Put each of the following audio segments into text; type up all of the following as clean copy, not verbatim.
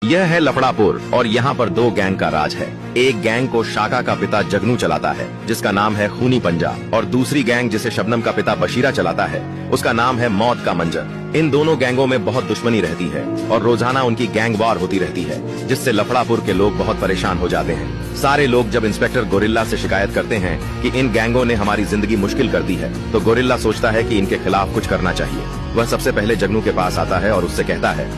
यह है लफड़ापुर और यहाँ पर दो गैंग का राज है। एक गैंग को शाका का पिता जगनू चलाता है जिसका नाम है खूनी पंजा, और दूसरी गैंग जिसे शबनम का पिता बशीरा चलाता है उसका नाम है मौत का मंजर। इन दोनों गैंगों में बहुत दुश्मनी रहती है और रोजाना उनकी गैंग वार होती रहती है, जिससे लफड़ापुर के लोग बहुत परेशान हो जाते हैं। सारे लोग जब इंस्पेक्टर गोरिल्ला से शिकायत करते हैं कि इन गैंगों ने हमारी जिंदगी मुश्किल कर दी है, तो गोरिल्ला सोचता है कि इनके खिलाफ कुछ करना चाहिए। वह सबसे पहले जगनू के पास आता है और उससे कहता है,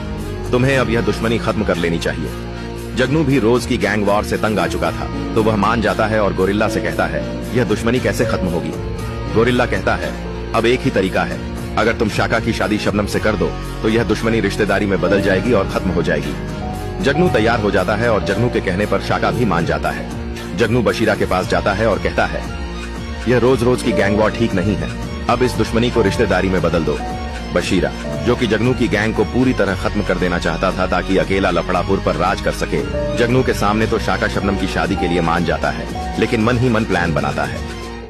तुम्हें अब यह दुश्मनी खत्म कर लेनी चाहिए। जगनू भी रोज की गैंग वॉर से तंग आ चुका था, तो वह मान जाता है और गोरिल्ला से कहता है, यह दुश्मनी कैसे खत्म होगी। गोरिल्ला कहता है, अब एक ही तरीका है, अगर तुम शाका की शादी शबनम से कर दो तो यह दुश्मनी रिश्तेदारी में बदल जाएगी और खत्म हो जाएगी। जगनू तैयार हो जाता है और जगनू के कहने पर शाका भी मान जाता है। जगनू बशीरा के पास जाता है और कहता है, यह रोज रोज की गैंग वॉर ठीक नहीं है, अब इस दुश्मनी को रिश्तेदारी में बदल दो। बशीरा, जो कि जगनू की गैंग को पूरी तरह खत्म कर देना चाहता था ताकि अकेला लफड़ापुर पर राज कर सके, जगनू के सामने तो शाका शबनम की शादी के लिए मान जाता है, लेकिन मन ही मन प्लान बनाता है।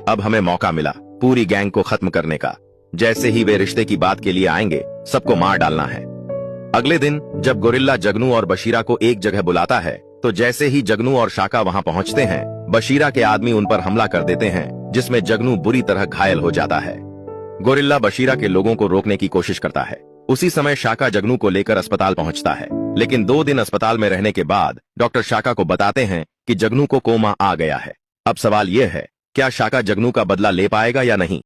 अब हमें मौका मिला पूरी गैंग को खत्म करने का। जैसे ही वे रिश्ते की बात के लिए आएंगे, सबको मार डालना है। अगले दिन जब गोरिल्ला जगनू और बशीरा को एक जगह बुलाता है, तो जैसे ही जगनू और शाका वहां पहुंचते हैं, बशीरा के आदमी उन पर हमला कर देते हैं, जिसमें जगनू बुरी तरह घायल हो जाता है। गोरिल्ला बशीरा के लोगों को रोकने की कोशिश करता है। उसी समय शाका जगनू को लेकर अस्पताल पहुंचता है, लेकिन 2 दिन अस्पताल में रहने के बाद डॉक्टर शाका को बताते हैं कि जगनू को कोमा आ गया है। अब सवाल यह है, क्या शाका जगनू का बदला ले पाएगा या नहीं।